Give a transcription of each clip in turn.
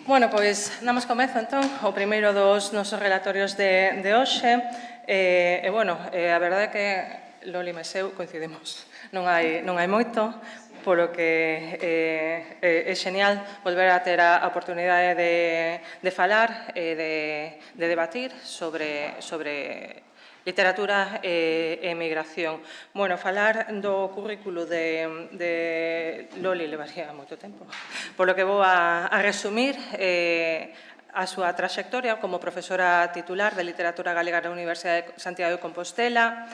Bueno, pois damos comezo, entón, o primeiro dos nosos relatorios de hoxe. A verdade é que Loli e eu coincidimos. Non hai moito, polo que é xenial volver a ter a oportunidade de falar e de debatir sobre literatura e emigración. Bueno, falar do currículo de Loli levaría moito tempo, polo que vou a resumir a súa traxectoria como profesora titular de Literatura Galega na Universidade de Santiago de Compostela,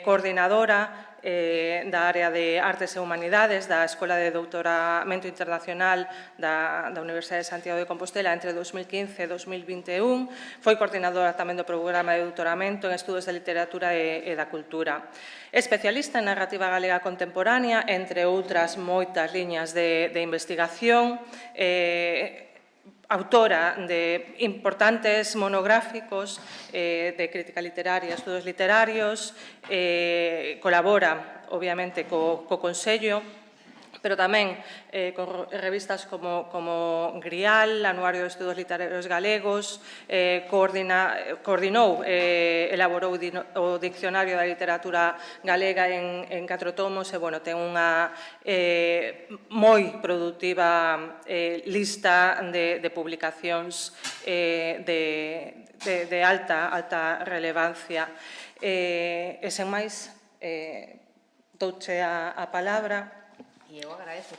coordinadora da área de Artes e Humanidades da Escola de Doutoramento Internacional da Universidade de Santiago de Compostela entre 2015 e 2021. Foi coordinadora tamén do programa de doutoramento en Estudos de Literatura e da Cultura. Especialista en narrativa galega contemporánea, entre outras moitas liñas de investigación, autora de importantes monográficos de crítica literaria, estudos literarios, colabora, obviamente, co Consello, pero tamén con revistas como Grial, Anuario de Estudos Literarios Galegos, coordinou, elaborou o Diccionario da Literatura Galega en 4 tomos e, ten unha moi produtiva lista de publicacións de alta relevancia. E, sen máis, douche a palabra. E eu agradezo.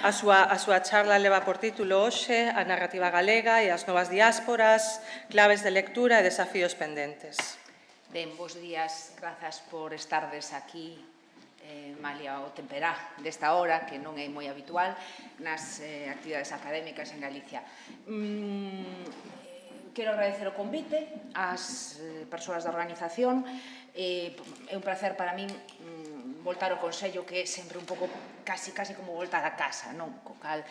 A súa charla leva por título hoxe a narrativa galega e as novas diásporas, claves de lectura e desafíos pendentes. Ben, bons días, grazas por estardes aquí, malia o temperá desta hora, que non é moi habitual, nas actividades académicas en Galicia. Quero agradecer o convite ás persoas da organización. É un placer para min voltar ao Consello, que é sempre un pouco casi como voltar a casa, non? Co cal,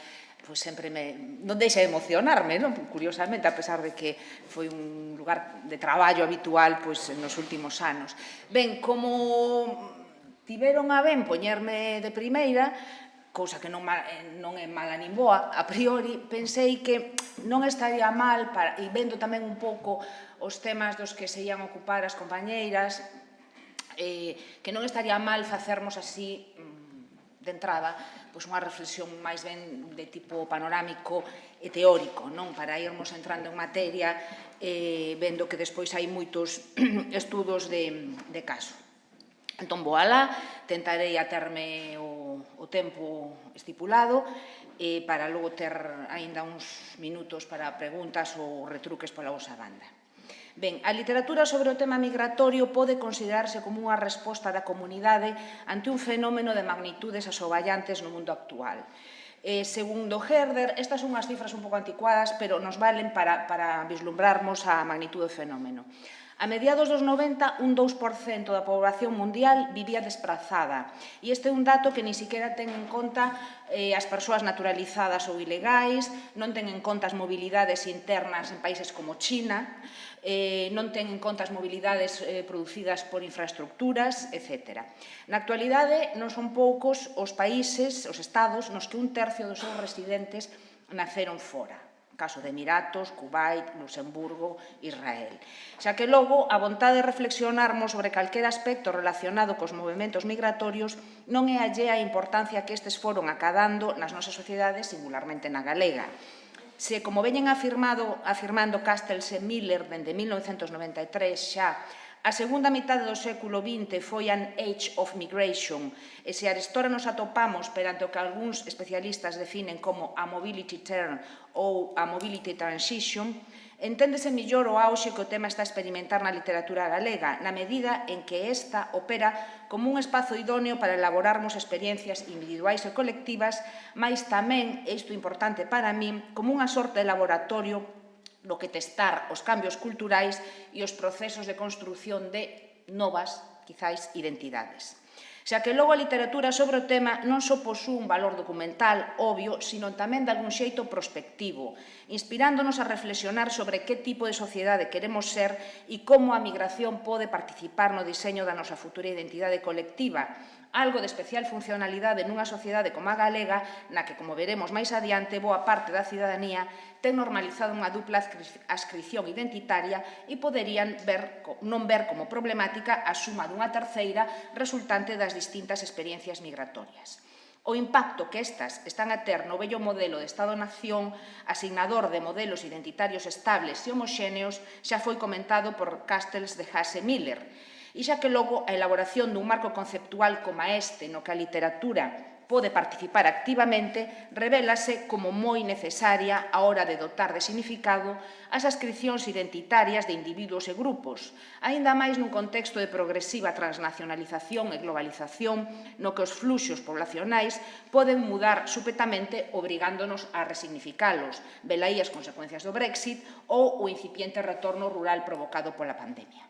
sempre non deixa de emocionarme, non? Curiosamente, a pesar de que foi un lugar de traballo habitual nos últimos anos. Ben, como tiveron a ben poñerme de primeira, cousa que non é mala nin boa, a priori, pensei que non estaría mal, e vendo tamén un pouco os temas dos que se ian ocupar as compañeiras, que non estaría mal facermos así, de entrada, unha reflexión máis ben de tipo panorámico e teórico, non? Para irmos entrando en materia, vendo que despois hai moitos estudos de caso. Entón, vou alá, tentarei aterme o tempo estipulado para logo ter aínda uns minutos para preguntas ou retruques pola vosa banda. Ben, a literatura sobre o tema migratorio pode considerarse como unha resposta da comunidade ante un fenómeno de magnitudes asoballantes no mundo actual. Segundo Herder, estas son unhas cifras un pouco anticuadas, pero nos valen para vislumbrarmos a magnitude do fenómeno. A mediados dos 90, un 2% da poboación mundial vivía desprazada. E este é un dato que ni siquiera ten en conta as persoas naturalizadas ou ilegais, non ten en conta as mobilidades internas en países como China, non ten en conta as mobilidades producidas por infraestructuras, etc. Na actualidade, non son poucos os países, os estados, nos que un tercio dos seus residentes naceron fora. Caso de Emiratos, Kuwait, Luxemburgo, Israel. Xa que logo, a vontade de reflexionarmos sobre calquera aspecto relacionado cos movementos migratorios non é allea a importancia que estes foron acadando nas nosas sociedades, singularmente na galega. Se, como veñen afirmando Castells e Miller dende 1993 xa, a segunda mitade do século XX foi an age of migration, e se arestora nos atopamos perante o que algúns especialistas definen como a mobility turn ou a mobility transition, enténdese mellor o auxe que o tema está a experimentar na literatura galega, na medida en que esta opera como un espazo idóneo para elaborarmos experiencias individuais e colectivas, mais tamén, e isto é importante para min, como unha sorte de laboratorio no que testar os cambios culturais e os procesos de construción de novas, quizáis, identidades. Xa que logo a literatura sobre o tema non só posúe un valor documental, obvio, sino tamén de algún xeito prospectivo, inspirándonos a reflexionar sobre que tipo de sociedade queremos ser e como a migración pode participar no diseño da nosa futura identidade colectiva, algo de especial funcionalidade nunha sociedade como a galega, na que, como veremos máis adiante, boa parte da cidadanía ten normalizado unha dupla adscripción identitaria e poderían non ver como problemática a suma dunha terceira resultante das distintas experiencias migratorias. O impacto que estas están a ter no vello modelo de Estado-nación, asignador de modelos identitarios estables e homoxéneos, xa foi comentado por Castells de Haas e Miller. E xa que logo a elaboración dun marco conceptual como este, no que a literatura pode participar activamente, revélase como moi necesaria a hora de dotar de significado as adscripcións identitarias de individuos e grupos, aínda máis nun contexto de progresiva transnacionalización e globalización no que os fluxos poblacionais poden mudar súbitamente obrigándonos a resignificalos, velaí as consecuencias do Brexit ou o incipiente retorno rural provocado pola pandemia.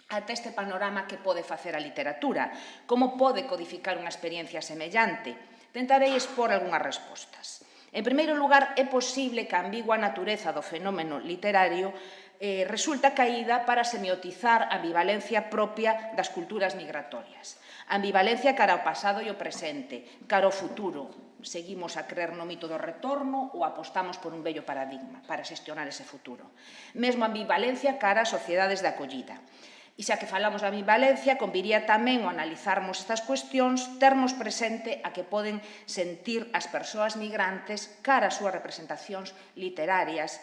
Ata este panorama que pode facer a literatura, como pode codificar unha experiencia semellante. Tentarei expor algunhas respostas. En primeiro lugar, é posible que a ambigua natureza do fenómeno literario resulta caída para semiotizar a ambivalencia propia das culturas migratorias. A ambivalencia cara ao pasado e ao presente, cara ao futuro. Seguimos a crer no mito do retorno ou apostamos por un vello paradigma para xestionar ese futuro. Mesmo a ambivalencia cara ás sociedades de acollida. E xa que falamos de ambivalencia, conviría tamén ao analizarmos estas cuestións, termos presente a que poden sentir as persoas migrantes cara ás súas representacións literarias,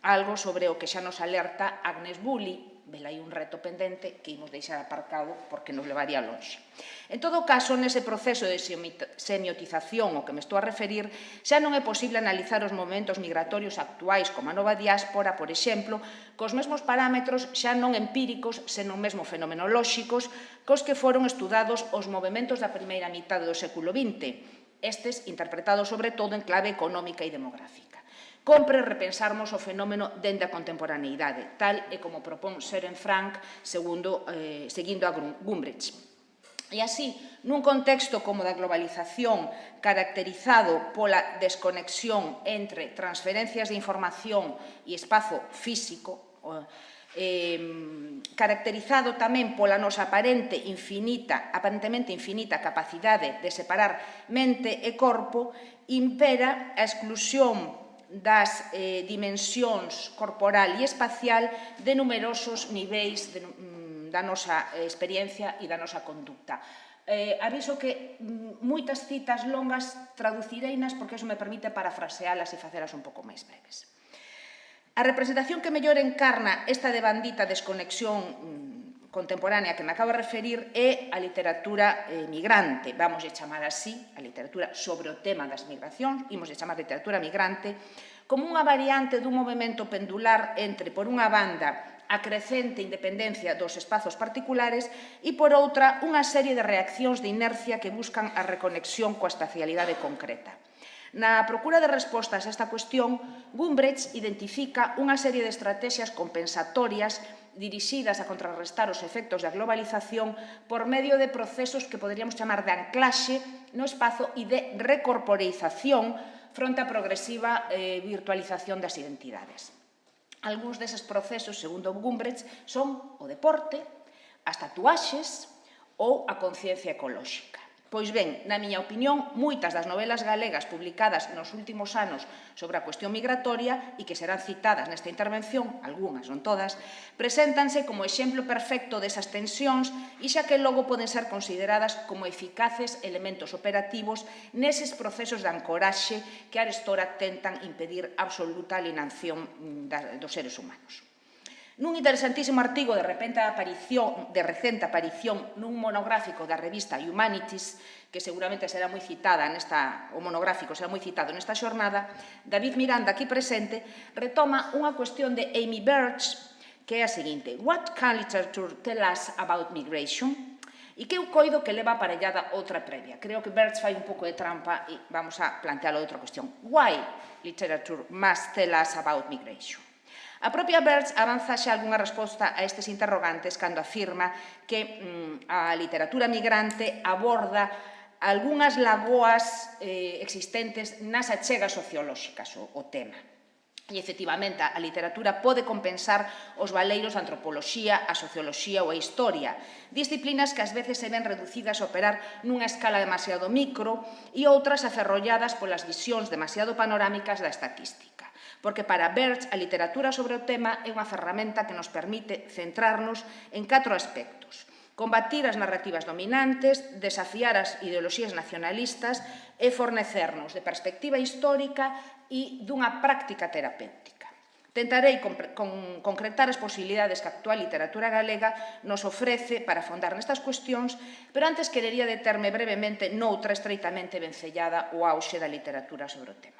algo sobre o que xa nos alerta Agnes Bully, velaí un reto pendente que imos deixar aparcado porque nos levaría longe. En todo caso, nese proceso de semiotización ao que me estou a referir, xa non é posible analizar os momentos migratorios actuais como a nova diáspora, por exemplo, cos mesmos parámetros xa non empíricos, senón mesmo fenomenolóxicos, cos que foron estudados os movementos da primeira mitade do século XX, estes interpretados sobre todo en clave económica e demográfica. Compre repensarmos o fenómeno dende a contemporaneidade, tal e como propón Søren Frank seguindo a Gumbrich. E así, nun contexto como da globalización caracterizado pola desconexión entre transferencias de información e espazo físico, caracterizado tamén pola nosa aparentemente infinita capacidade de separar mente e corpo, impera a exclusión das dimensións corporal e espacial de numerosos niveis da nosa experiencia e da nosa conducta. Aviso que moitas citas longas traducireinas porque iso me permite parafrasealas e facelas un pouco máis breves. A representación que mellor encarna esta devandita desconexión contemporánea que me acabo de referir é a literatura migrante, vamos a chamar así, a literatura sobre o tema das migracións, imos a chamar literatura migrante, como unha variante dun movimento pendular entre, por unha banda, a crecente independencia dos espazos particulares e, por outra, unha serie de reaccións de inercia que buscan a reconexión coa espacialidade concreta. Na procura de respostas a esta cuestión, Gumbrich identifica unha serie de estrategias compensatorias dirixidas a contrarrestar os efectos da globalización por medio de procesos que poderíamos chamar de anclaxe no espazo e de recorporización fronte á progresiva virtualización das identidades. Algúns deses procesos, segundo Gumbrich, son o deporte, as tatuaxes ou a conciencia ecolóxica. Pois ben, na miña opinión, moitas das novelas galegas publicadas nos últimos anos sobre a cuestión migratoria e que serán citadas nesta intervención, algunhas, non todas, preséntanse como exemplo perfecto desas tensións e xa que logo poden ser consideradas como eficaces elementos operativos neses procesos de ancoraxe que arestora tentan impedir absoluta alienación dos seres humanos. Nun interesantísimo artigo de recente aparición nun monográfico da revista Humanities, que seguramente será moi citada o monográfico será moi citado nesta xornada, David Miranda, aquí presente, retoma unha cuestión de Amy Birch, que é a seguinte: What can literature tell us about migration? E que eu coido que leva aparellada outra previa. Creo que Birch fai un pouco de trampa e vamos a plantealo outra cuestión. Why literature must tell us about migration? A propia Birch avanza xa algunha resposta a estes interrogantes cando afirma que a literatura migrante aborda algunhas lagoas existentes nas achegas sociolóxicas o tema. E, efectivamente, a literatura pode compensar os valeiros da antropoloxía, a socioloxía ou a historia, disciplinas que ás veces se ven reducidas a operar nunha escala demasiado micro e outras aferrolladas polas visións demasiado panorámicas da estatística. Porque para Birch a literatura sobre o tema é unha ferramenta que nos permite centrarnos en 4 aspectos: combatir as narrativas dominantes, desafiar as ideoloxías nacionalistas e fornecernos de perspectiva histórica e dunha práctica terapéutica. Tentarei concretar as posibilidades que a actual literatura galega nos ofrece para afondar nestas cuestións, pero antes querería determe brevemente noutra estreitamente vencellada ao auxe da literatura sobre o tema.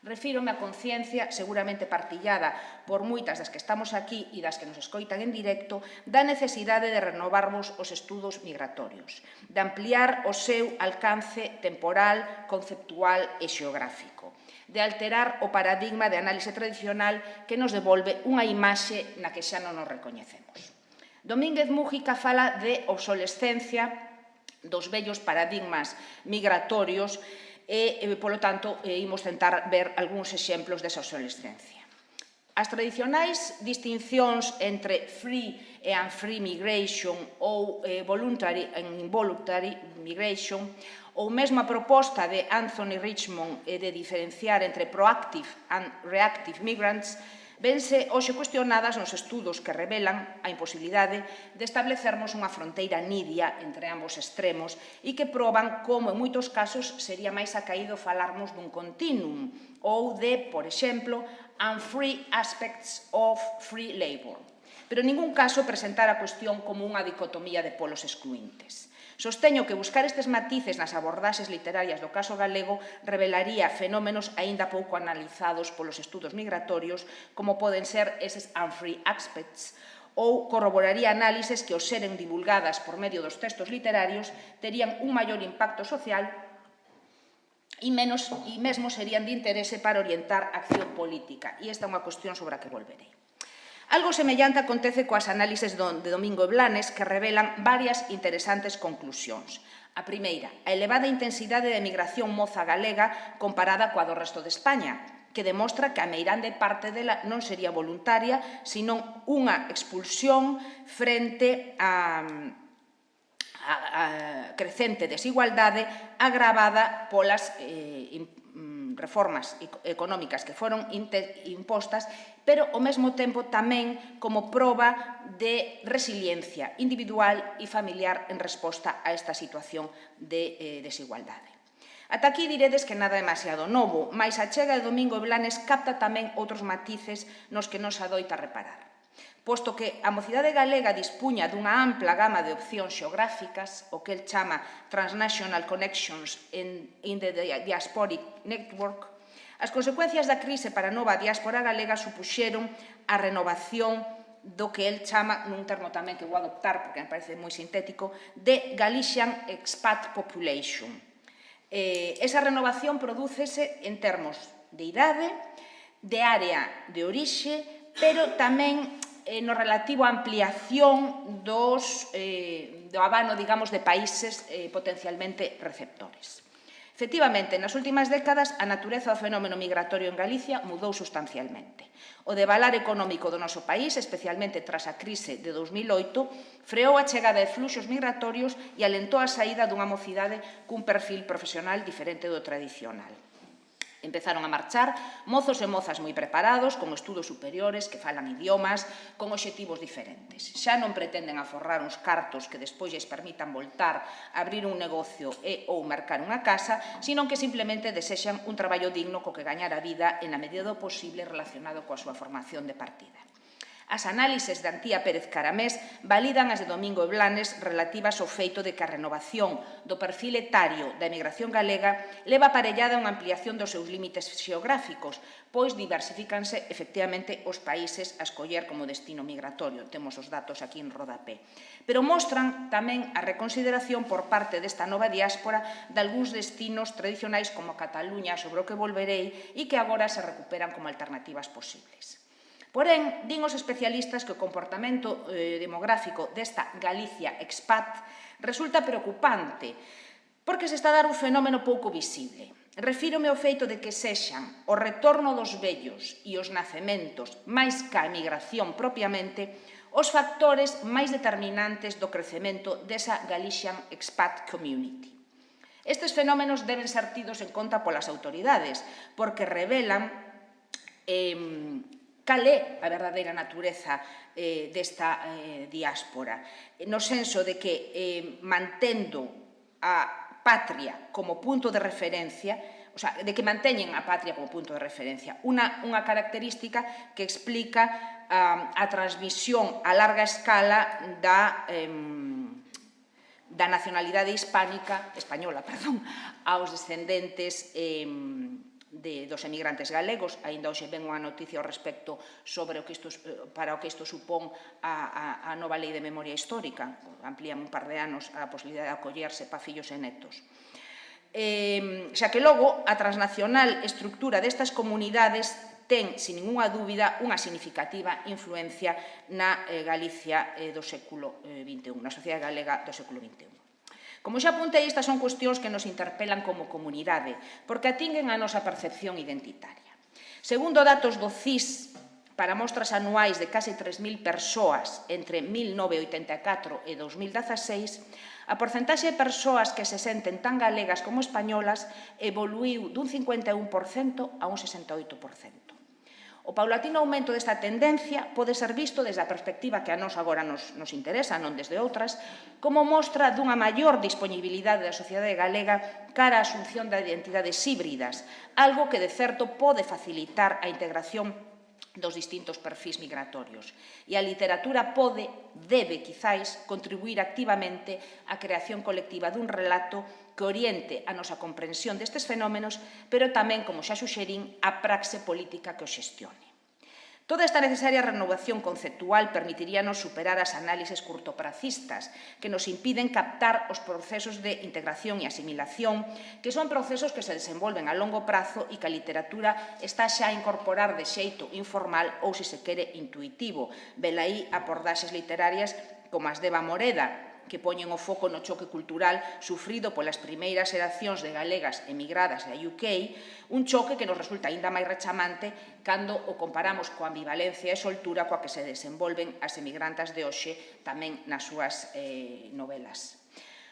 Refírome á conciencia, seguramente partillada por moitas das que estamos aquí e das que nos escoitan en directo, da necesidade de renovarmos os estudos migratorios, de ampliar o seu alcance temporal, conceptual e xeográfico, de alterar o paradigma de análise tradicional que nos devolve unha imaxe na que xa non nos recoñecemos. Domínguez Mújica fala de obsolescencia dos vellos paradigmas migratorios e, polo tanto, imos tentar ver algúns exemplos desa obsolescencia. As tradicionais distincións entre free e unfree migration ou voluntary e involuntary migration, ou mesmo a proposta de Anthony Richmond de diferenciar entre proactive and reactive migrants, vense hoxe cuestionadas nos estudos que revelan a imposibilidade de establecermos unha fronteira nidia entre ambos extremos e que proban como en moitos casos sería máis acaído falarmos dun continuum ou de, por exemplo, unfree aspects of free labor, pero en ningún caso presentar a cuestión como unha dicotomía de polos excluíntes. Sosteño que buscar estes matices nas abordaxes literarias do caso galego revelaría fenómenos aínda pouco analizados polos estudos migratorios, como poden ser eses unfree aspects, ou corroboraría análises que, ao seren divulgadas por medio dos textos literarios, terían un maior impacto social e mesmo serían de interese para orientar a acción política. E esta é unha cuestión sobre a que volverei. Algo semellante acontece coas análises de Domingo e Blanes que revelan varias interesantes conclusións. A primeira, a elevada intensidade de migración moza galega comparada coa do resto de España, que demostra que a meirande parte dela non sería voluntaria, senón unha expulsión frente a crecente desigualdade agravada polas reformas económicas que foron impostas, pero ao mesmo tempo tamén como proba de resiliencia individual e familiar en resposta a esta situación de desigualdade. Ata aquí diredes que nada demasiado novo, mais a chega de Domingo e Blanes capta tamén outros matices nos que nos adoita reparar. Posto que a mocidade galega dispuña dunha ampla gama de opcións xeográficas, o que el chama Transnational Connections in the Diasporic Network, as consecuencias da crise para a nova diáspora galega supuxeron a renovación do que el chama, nun termo tamén que vou adoptar porque me parece moi sintético, de Galician Expat Population. Esa renovación prodúcese en termos de idade, de área de orixe, pero tamén no relativo á ampliación do abano, digamos, de países potencialmente receptores. Efectivamente, nas últimas décadas, a natureza do fenómeno migratorio en Galicia mudou sustancialmente. O devalar económico do noso país, especialmente tras a crise de 2008, freou a chegada de fluxos migratorios e alentou a saída dunha mocidade cun perfil profesional diferente do tradicional. Empezaron a marchar mozos e mozas moi preparados, con estudos superiores, que falan idiomas, con obxectivos diferentes. Xa non pretenden aforrar uns cartos que despois lles permitan voltar a abrir un negocio e ou mercar unha casa, sino que simplemente desexan un traballo digno co que gañar a vida en a medida do posible relacionado coa súa formación de partida. As análises de Antía Pérez Caramés validan as de Domingo e Blanes relativas ao feito de que a renovación do perfil etario da emigración galega leva aparellada unha ampliación dos seus límites xeográficos, pois diversifícanse efectivamente os países a escoller como destino migratorio. Temos os datos aquí en rodapé. Pero mostran tamén a reconsideración por parte desta nova diáspora de algúns destinos tradicionais como Cataluña, sobre o que volverei, e que agora se recuperan como alternativas posibles. Porén, din os especialistas que o comportamento demográfico desta Galicia expat resulta preocupante porque se está a dar un fenómeno pouco visible. refírome ao feito de que sexan o retorno dos vellos e os nacementos máis ca emigración propiamente os factores máis determinantes do crecemento desa Galician expat community. Estes fenómenos deben ser tidos en conta polas autoridades, porque revelan cal é a verdadeira natureza desta diáspora, no senso de que mantendo a patria como punto de referencia, o sea, de que manteñen a patria como punto de referencia, unha característica que explica a transmisión a larga escala da nacionalidade española, aos descendentes dos emigrantes galegos. Aínda hoxe ven unha noticia ao respecto sobre para o que isto supón a nova lei de memoria histórica. Amplían un par de anos a posibilidade de acollerse para fillos e netos. Xa que logo a transnacional estructura destas comunidades ten, sin ninguna dúbida, unha significativa influencia na Galicia do século XXI, na sociedade galega do século XXI. Como xa apuntei, estas son cuestións que nos interpelan como comunidade, porque atinguen a nosa percepción identitaria. Segundo datos do CIS, para mostras anuais de case 3.000 persoas entre 1984 e 2016, a porcentaxe de persoas que se senten tan galegas como españolas evoluiu dun 51% a un 68%. O paulatino aumento desta tendencia pode ser visto desde a perspectiva que a nos agora nos interesa, non desde outras, como mostra dunha maior disponibilidade da sociedade galega cara á asunción de identidades híbridas, algo que de certo pode facilitar a integración dos distintos perfís migratorios. E a literatura debe, quizáis, contribuir activamente á creación colectiva dun relato que oriente a nosa comprensión destes fenómenos, pero tamén, como xa suxerín, a praxe política que o xestione. Toda esta necesaria renovación conceptual permitiríanos superar as análises curtopracistas que nos impiden captar os procesos de integración e asimilación, que son procesos que se desenvolven a longo prazo e que a literatura está xa a incorporar de xeito informal ou, se se quere, intuitivo. Velaí abordaxes literarias como as de Eva Moreda, que poñen o foco no choque cultural sufrido polas primeiras xeracións de galegas emigradas a UK, un choque que nos resulta aínda máis rechamante cando o comparamos coa ambivalencia e soltura coa que se desenvolven as emigrantas de hoxe tamén nas súas novelas.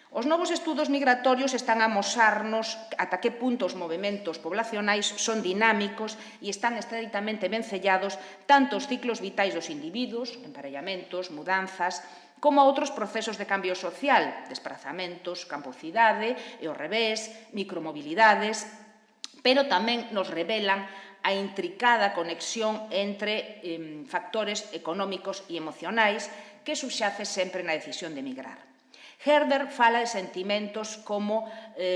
Os novos estudos migratorios están a amosarnos ata que punto os movementos poblacionais son dinámicos e están estreitamente vencellados tanto os ciclos vitais dos individuos, emparellamentos, mudanzas, como a outros procesos de cambio social, desprazamentos, campocidade e ao revés, micromobilidades, pero tamén nos revelan a intricada conexión entre factores económicos e emocionais que subxace sempre na decisión de emigrar. Herder fala de sentimentos como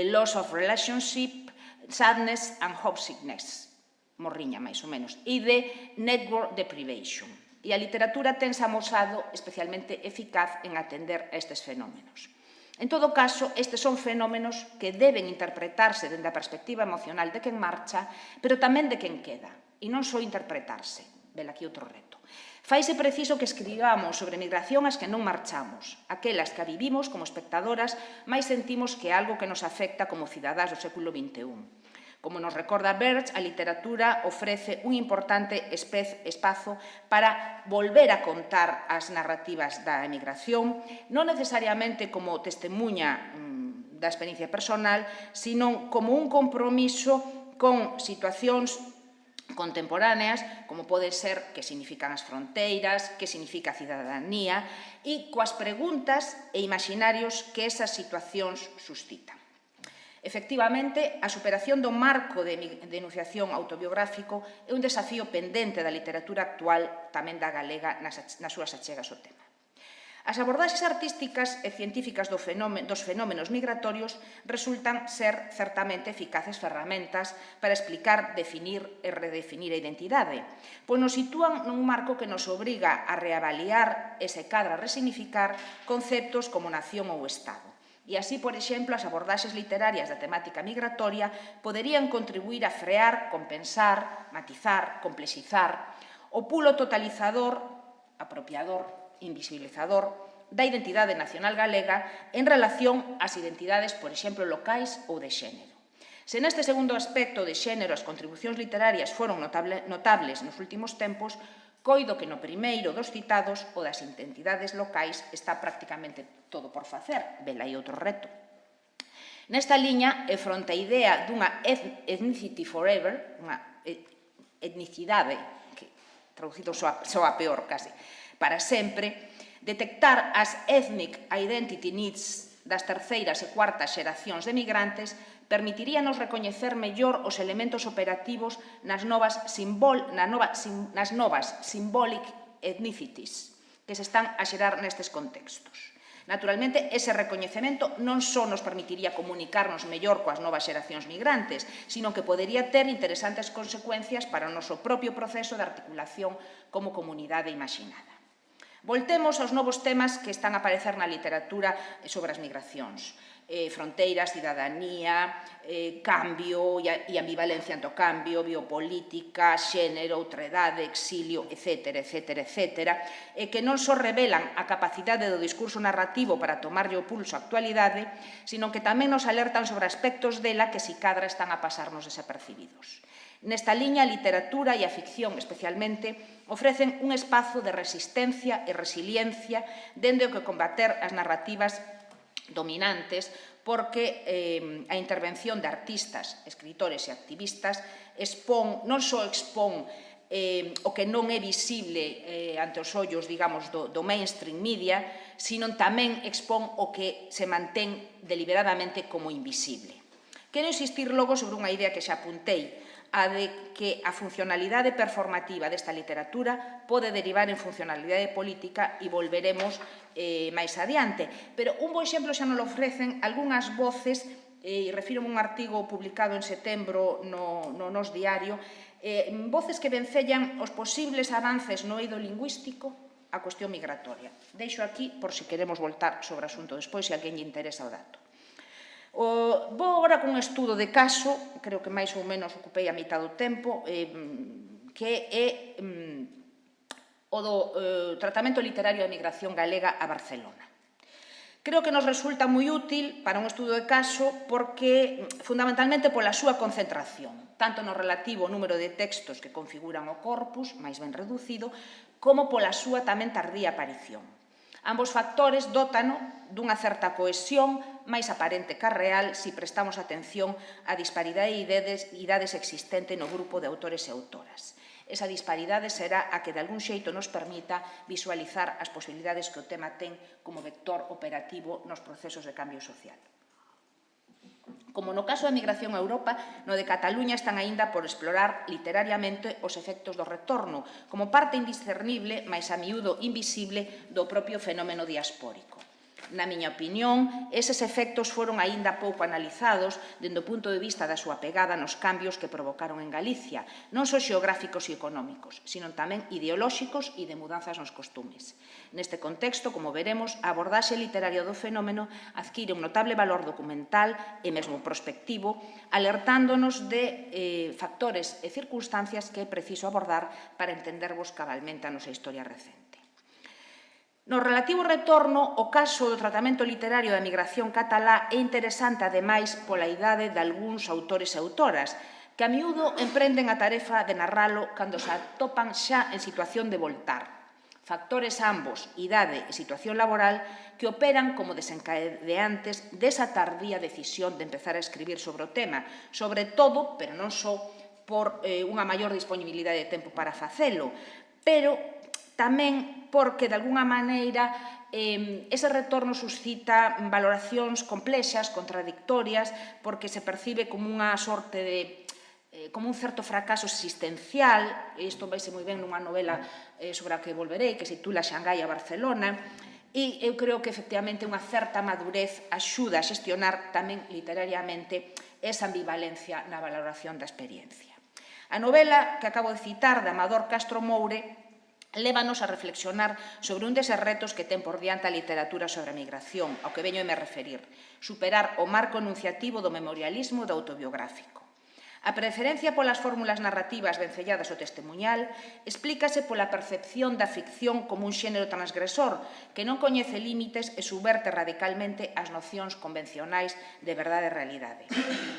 loss of relationship, sadness and homesickness, morriña máis ou menos, e de network deprivation. E a literatura tense amosado especialmente eficaz en atender a estes fenómenos. En todo caso, estes son fenómenos que deben interpretarse dende a perspectiva emocional de quen marcha, pero tamén de quen queda, e non só interpretarse. Vel aquí outro reto. Faise preciso que escribamos sobre migración as que non marchamos, aquelas que a vivimos como espectadoras, máis sentimos que é algo que nos afecta como cidadás do século XXI. Como nos recorda Birch, a literatura ofrece un importante espazo para volver a contar as narrativas da emigración, non necesariamente como testemuña da experiencia personal, sino como un compromiso con situacións contemporáneas, como pode ser que significan as fronteiras, que significa a cidadanía, e coas preguntas e imaginarios que esas situacións suscitan. Efectivamente, a superación do marco de enunciación autobiográfico é un desafío pendente da literatura actual, tamén da galega, nas súas achegas ao tema. As abordaxes artísticas e científicas dos fenómenos migratorios resultan ser certamente eficaces ferramentas para explicar, definir e redefinir a identidade, pois nos sitúan nun marco que nos obriga a reavaliar e, se cadra, resignificar conceptos como nación ou Estado. E así, por exemplo, as abordaxes literarias da temática migratoria poderían contribuir a frear, compensar, matizar, complexizar o pulo totalizador, apropiador, invisibilizador da identidade nacional galega en relación ás identidades, por exemplo, locais ou de xénero. Se neste segundo aspecto de xénero as contribucións literarias foron notables nos últimos tempos, coido que no primeiro dos citados, o das identidades locais, está prácticamente todo por facer, velaí outro reto. Nesta liña, e fronte a idea dunha ethnicity forever, unha etnicidade, que traducido soa peor case, para sempre, detectar as ethnic identity needs das terceiras e cuartas xeracións de migrantes permitiríanos recoñecer mellor os elementos operativos nas novas symbolic ethnicities que se están a xerar nestes contextos. Naturalmente, ese recoñecemento non só nos permitiría comunicarnos mellor coas novas xeracións migrantes, sino que podería ter interesantes consecuencias para o noso propio proceso de articulación como comunidade imaginada. Voltemos aos novos temas que están a aparecer na literatura sobre as migracións. Fronteiras, cidadanía, cambio e ambivalencia ante o cambio, biopolítica, xénero, outredade, exilio, etc., que non só revelan a capacidade do discurso narrativo para tomarlle o pulso á actualidade, sino que tamén nos alertan sobre aspectos dela que si cadra están a pasarnos desapercibidos. Nesta liña, a literatura e a ficción, especialmente, ofrecen un espazo de resistencia e resiliencia dende o que combater as narrativas dominantes, porque a intervención de artistas, escritores e activistas non só expón o que non é visible ante os ollos, digamos, do mainstream media, sino tamén expón o que se mantén deliberadamente como invisible. Quero insistir logo sobre unha idea que xa apuntei, a de que a funcionalidade performativa desta literatura pode derivar en funcionalidade política e volveremos máis adiante. Pero un bo exemplo xa nos ofrecen algunhas voces, e refiro a un artigo publicado en setembro no Nós Diario, voces que vencellan os posibles avances no eido lingüístico á cuestión migratoria. Deixo aquí por si queremos voltar sobre o asunto despois, se a alguén lle interesa o dato. Vou agora cun estudo de caso, creo que máis ou menos ocupei a mitad do tempo, que é o do tratamento literario da migración galega a Barcelona. Creo que nos resulta moi útil para un estudo de caso porque, fundamentalmente, pola súa concentración, tanto no relativo ao número de textos que configuran o corpus, máis ben reducido, como pola súa tamén tardía aparición. Ambos factores dótano dunha certa cohesión máis aparente ca real se prestamos atención á disparidade de idades existente no grupo de autores e autoras. Esa disparidade será a que de algún xeito nos permita visualizar as posibilidades que o tema ten como vector operativo nos procesos de cambio social. Como no caso da migración a Europa, no de Cataluña están aínda por explorar literariamente os efectos do retorno, como parte indiscernible, mais a miúdo invisible, do propio fenómeno diaspórico. Na miña opinión, eses efectos foron aínda pouco analizados dende o punto de vista da súa pegada nos cambios que provocaron en Galicia, non só xeográficos e económicos, sino tamén ideolóxicos e de mudanzas nos costumes. Neste contexto, como veremos, a abordaxe literaria do fenómeno adquire un notable valor documental e mesmo prospectivo, alertándonos de factores e circunstancias que é preciso abordar para entendervos cabalmente a nosa historia recente. No relativo retorno, o caso do tratamento literario da migración catalá é interesante, ademais, pola idade de algúns autores e autoras, que a miúdo emprenden a tarefa de narralo cando se atopan xa en situación de voltar. Factores ambos, idade e situación laboral, que operan como desencadeantes desa tardía decisión de empezar a escribir sobre o tema, sobre todo, pero non só, por unha maior disponibilidade de tempo para facelo, pero tamén porque, de alguna maneira, ese retorno suscita valoracións complexas, contradictorias, porque se percibe como unha sorte de como un certo fracaso existencial, e isto vaise moi ben nunha novela sobre a que volverei, que se titula Xangai a Barcelona, e eu creo que, efectivamente, unha certa madurez axuda a xestionar tamén literariamente esa ambivalencia na valoración da experiencia. A novela que acabo de citar, de Amador Castro Moure, lévanos a reflexionar sobre un deses retos que ten por diante a literatura sobre a migración, ao que veño a me referir, superar o marco enunciativo do memorialismo e do autobiográfico. A preferencia polas fórmulas narrativas vencelladas ao testemuñal explícase pola percepción da ficción como un xénero transgresor que non coñece límites e subverte radicalmente as nocións convencionais de verdade e realidade.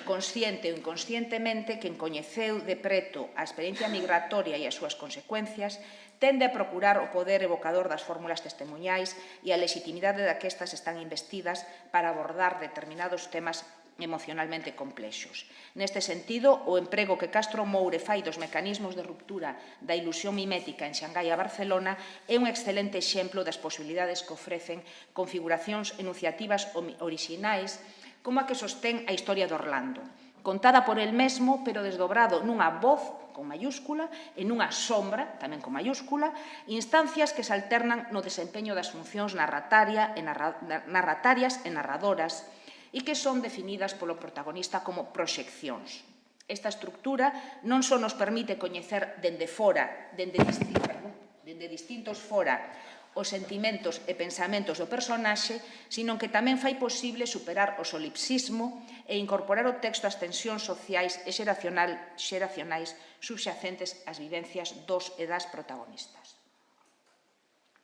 Consciente ou inconscientemente, quen coñeceu de preto a experiencia migratoria e as súas consecuencias tende a procurar o poder evocador das fórmulas testemuñais e a legitimidade d'aquestas están investidas para abordar determinados temas emocionalmente complexos. Neste sentido, o emprego que Castro Moure fai dos mecanismos de ruptura da ilusión mimética en Xangai e Barcelona é un excelente exemplo das posibilidades que ofrecen configuracións enunciativas orixinais como a que sostén a historia de Orlando, contada por el mesmo, pero desdobrado nunha voz con mayúscula e nunha sombra, tamén con mayúscula, instancias que se alternan no desempeño das funcións narratarias e narradoras e que son definidas polo protagonista como proxeccións. Esta estructura non só nos permite coñecer dende fora, dende distintos fora, os sentimentos e pensamentos do personaxe, sino que tamén fai posible superar o solipsismo e incorporar ao texto as tensións sociais e xeracionais subxacentes ás vivencias dos e das protagonistas.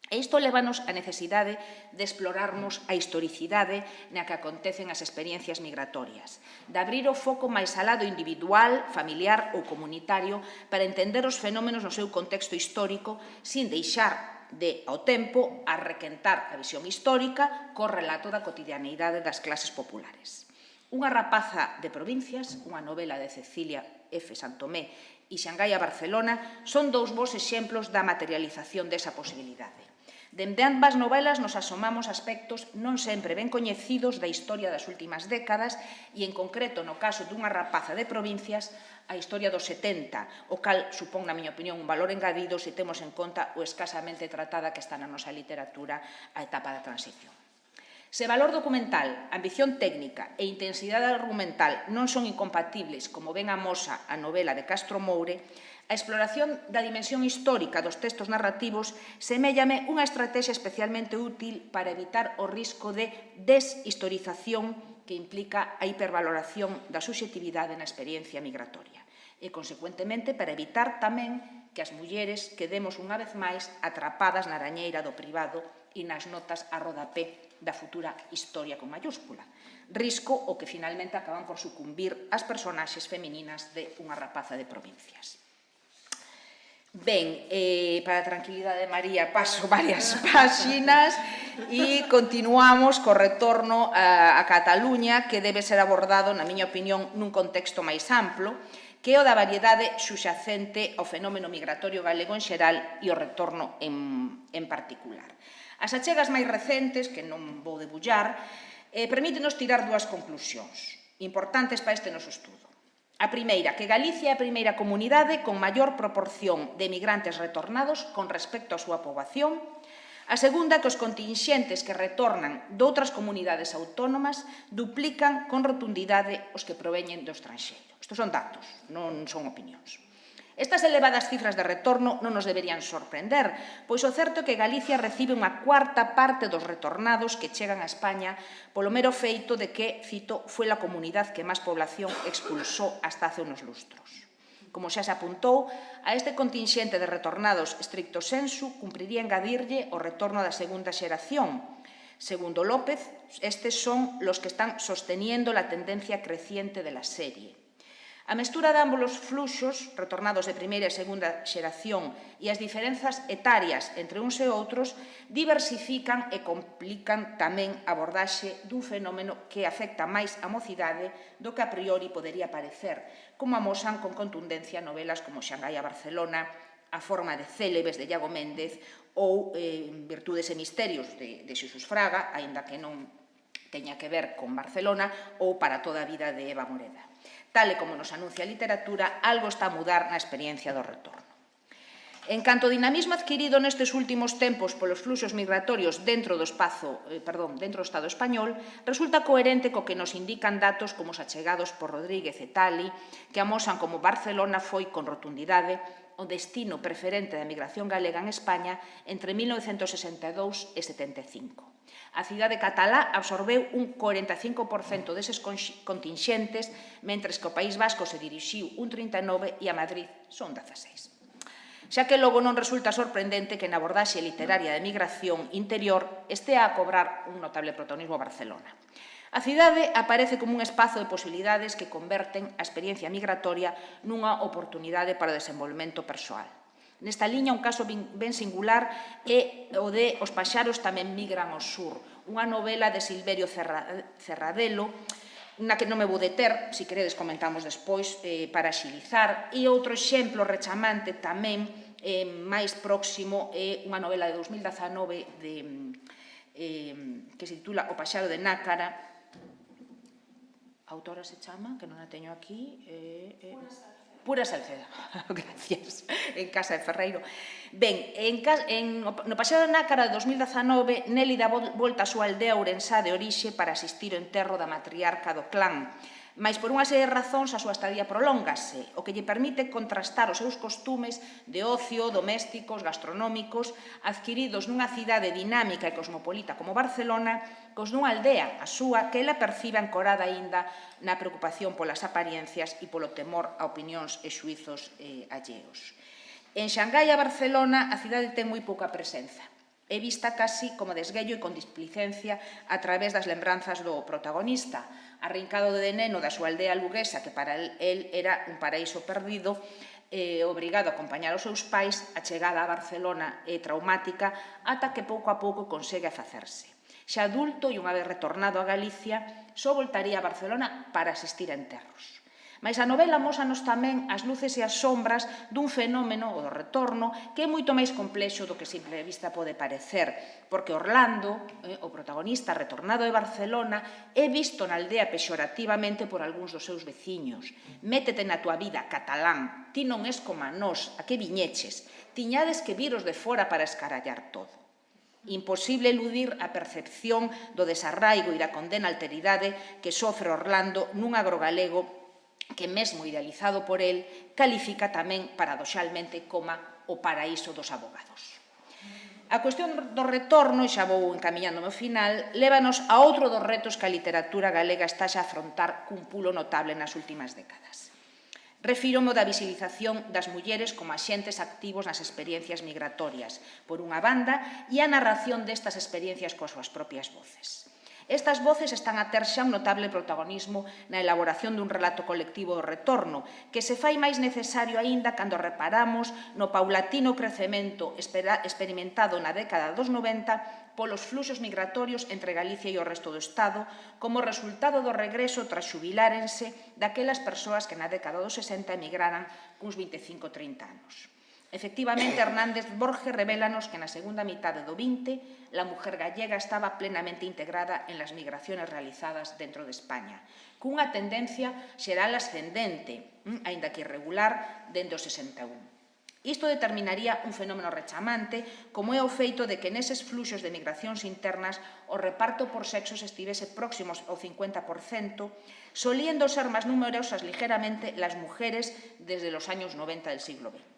E isto lévanos á necesidade de explorarmos a historicidade na que acontecen as experiencias migratorias, de abrir o foco máis alá do individual, familiar ou comunitario para entender os fenómenos no seu contexto histórico sin deixar ao tempo a requentar a visión histórica co relato da cotidianeidade das clases populares. Unha rapaza de provincias, unha novela de Cecilia F. Santomé e Xangai a Barcelona son dous bons exemplos da materialización desa posibilidade. Dende ambas novelas nos asomamos a aspectos non sempre ben coñecidos da historia das últimas décadas e, en concreto, no caso dunha rapaza de provincias, a historia dos 70, o cal supón, na miña opinión, un valor engadido se temos en conta o escasamente tratada que está na nosa literatura a etapa da transición. Se valor documental, ambición técnica e intensidade argumental non son incompatibles, como ben amosa a novela de Castro Moure, a exploración da dimensión histórica dos textos narrativos seméllame unha estrategia especialmente útil para evitar o risco de deshistorización que implica a hipervaloración da subxectividade na experiencia migratoria e, consecuentemente, para evitar tamén que as mulleres quedemos unha vez máis atrapadas na arañeira do privado e nas notas a rodapé da futura historia con mayúscula, risco o que finalmente acaban por sucumbir as personaxes femininas de Unha rapaza de provincias. Ben, para a tranquilidade de María paso varias páxinas e continuamos co retorno a Cataluña, que debe ser abordado, na miña opinión, nun contexto máis amplo, que é o da variedade subxacente ao fenómeno migratorio galego en xeral e o retorno en particular. As achegas máis recentes, que non vou debullar, permítenos tirar dúas conclusións importantes para este noso estudo. A primeira, que Galicia é a primeira comunidade con maior proporción de emigrantes retornados con respecto á súa poboación. A segunda, que os contingentes que retornan doutras comunidades autónomas duplican con rotundidade os que proveñen do estranxeiro. Estos son datos, non son opinións. Estas elevadas cifras de retorno non nos deberían sorprender, pois o certo é que Galicia recibe unha cuarta parte dos retornados que chegan a España polo mero feito de que, cito, foi a comunidade que máis población expulsou hasta hace unos lustros. Como xa se apuntou, a este contingente de retornados estricto sensu cumpriría engadirlle o retorno da segunda xeración. Segundo López, estes son los que están sosteniendo la tendencia creciente de la serie. A mestura de ambos os fluxos, retornados de primeira e segunda xeración, e as diferenzas etarias entre uns e outros, diversifican e complican tamén a abordaxe dun fenómeno que afecta máis a mocidade do que a priori podería parecer, como amosan con contundencia novelas como Xangai a Barcelona, A forma de célebes de Iago Méndez ou Virtudes e misterios de Xesús Fraga, aínda que non teña que ver con Barcelona, ou Para toda a vida de Eva Moreda. Tal e como nos anuncia a literatura, algo está a mudar na experiencia do retorno. En canto ao dinamismo adquirido nestes últimos tempos polos fluxos migratorios dentro do Estado español, resulta coherente co que nos indican datos como os achegados por Rodríguez e Tali, que amosan como Barcelona foi con rotundidade o destino preferente da migración galega en España entre 1962 e 75. A cidade catalá absorbeu un 45% deses contingentes, mentres que o País Vasco se dirixiu un 39% e a Madrid son 16%. Xa que logo non resulta sorprendente que na abordaxe literaria de migración interior estea a cobrar un notable protagonismo Barcelona. A cidade aparece como un espazo de posibilidades que converten a experiencia migratoria nunha oportunidade para o desenvolvemento persoal. Nesta liña, un caso ben singular é o de Os paxaros tamén migran ao sur, unha novela de Silverio Cerradelo, na que non me vou deter, se queredes comentamos despois, para axilizar. E outro exemplo rechamante tamén, máis próximo, é unha novela de 2019 que se titula O paxaro de Nácara. A autora se chama, que non a teño aquí... Pura Salceda, gracias, en Casa de Ferreiro. Ben, no paxaro de Nácara de 2019, Nelly dá volta a súa aldea ourensá de orixe para asistir ao enterro da matriarca do clán, mais por unha serie de razóns a súa estadía prolóngase, o que lle permite contrastar os seus costumes de ocio, domésticos, gastronómicos, adquiridos nunha cidade dinámica e cosmopolita como Barcelona, cos dunha aldea, a súa, que ela percibe ancorada aínda na preocupación polas apariencias e polo temor a opinións e xuizos alleos. En Xangai e Barcelona, a cidade ten moi pouca presenza. É vista casi como desguello e con displicencia a través das lembranzas do protagonista, arrincado de neno da súa aldea luguesa, que para el era un paraíso perdido, obrigado a acompañar os seus pais, a chegada a Barcelona é traumática, ata que pouco a pouco consegue facerse. Xa adulto e unha vez retornado a Galicia, só voltaría a Barcelona para asistir a enterros. Mais a novela mósanos tamén as luces e as sombras dun fenómeno, o do retorno, que é moito máis complexo do que a simple vista pode parecer, porque Orlando, o protagonista retornado de Barcelona, é visto na aldea pexorativamente por algúns dos seus veciños. Métete na tua vida, catalán, ti non és como a nós, a que viñeches, tiñades que viros de fora para escarallar todo. Imposible eludir a percepción do desarraigo e da condena alteridade que sofre Orlando nun agrogalego que mesmo idealizado por el, califica tamén paradoxalmente como o paraíso dos abogados. A cuestión do retorno, e xa vou encamiñándome ao final, lévanos a outro dos retos que a literatura galega está xa a afrontar cun pulo notable nas últimas décadas. Refírome da visibilización das mulleres como axentes activos nas experiencias migratorias, por unha banda, e a narración destas experiencias coas súas propias voces. Estas voces están a ter xa un notable protagonismo na elaboración dun relato colectivo do retorno, que se fai máis necesario aínda cando reparamos no paulatino crecemento experimentado na década dos 90 polos fluxos migratorios entre Galicia e o resto do Estado, como resultado do regreso tras xubilárense daquelas persoas que na década dos 60 emigraran cuns 25-30 anos. Efectivamente, Hernández Borges revélanos que na segunda mitade do XX la mujer gallega estaba plenamente integrada en las migraciones realizadas dentro de España, cunha tendencia xeral ascendente, aínda que irregular, dende o 61. Isto determinaría un fenómeno rechamante, como é o feito de que neses fluxos de migracións internas o reparto por sexos estivese próximos ao 50%, soliendo ser máis numerosas ligeramente las mujeres desde los años 90 del siglo XX.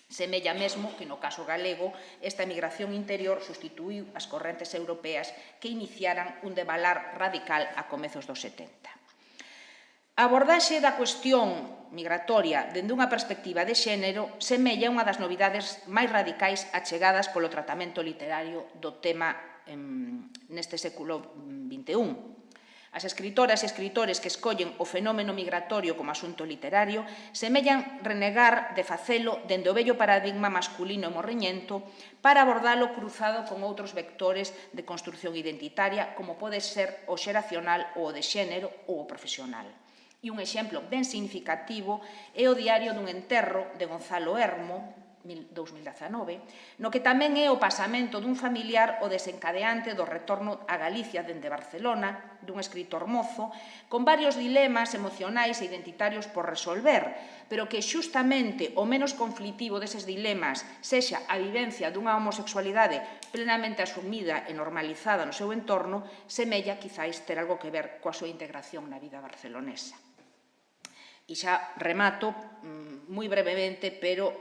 Semella mesmo que no caso galego esta emigración interior sustituíu as correntes europeas que iniciaran un devalar radical a comezos dos 70. A abordaxe da cuestión migratoria dende unha perspectiva de xénero semella unha das novidades máis radicais achegadas polo tratamento literario do tema neste século XXI. As escritoras e escritores que escollen o fenómeno migratorio como asunto literario semellan renegar de facelo dende o vello paradigma masculino e morriñento para abordalo cruzado con outros vectores de construción identitaria como pode ser o xeracional ou o de xénero ou o profesional. E un exemplo ben significativo é o Diario dun enterro de Gonzalo Hermo, 2019, no que tamén é o pasamento dun familiar o desencadeante do retorno a Galicia dende Barcelona, dun escritor mozo, con varios dilemas emocionais e identitarios por resolver, pero que xustamente o menos conflitivo deses dilemas sexa a vivencia dunha homosexualidade plenamente asumida e normalizada no seu entorno, semella quizáis ter algo que ver coa súa integración na vida barcelonesa. E xa remato moi brevemente, pero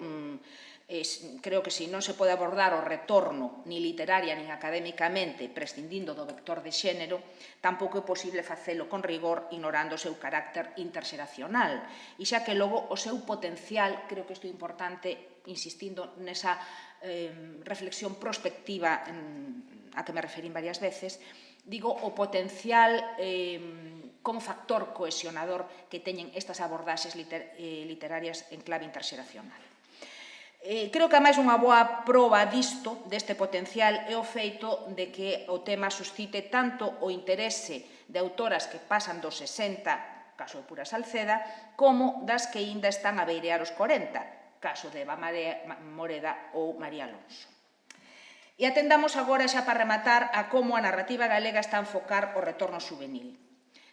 Creo que se non se pode abordar o retorno ni literaria nin académicamente prescindindo do vector de xénero, tampouco é posible facelo con rigor ignorando o seu carácter interxeracional. E xa que logo o seu potencial, creo que isto é importante, insistindo nesa reflexión prospectiva a que me referín varias veces, digo o potencial como factor cohesionador que teñen estas abordaxes literarias en clave interxeracional. Creo que, ademais, unha boa proba disto, deste potencial, é o feito de que o tema suscite tanto o interese de autoras que pasan dos 60, caso de Pura Salceda, como das que ainda están a beirear os 40, caso de Eva Moreda ou María Alonso. E atendamos agora, xa para rematar, a como a narrativa galega está a enfocar o retorno juvenil.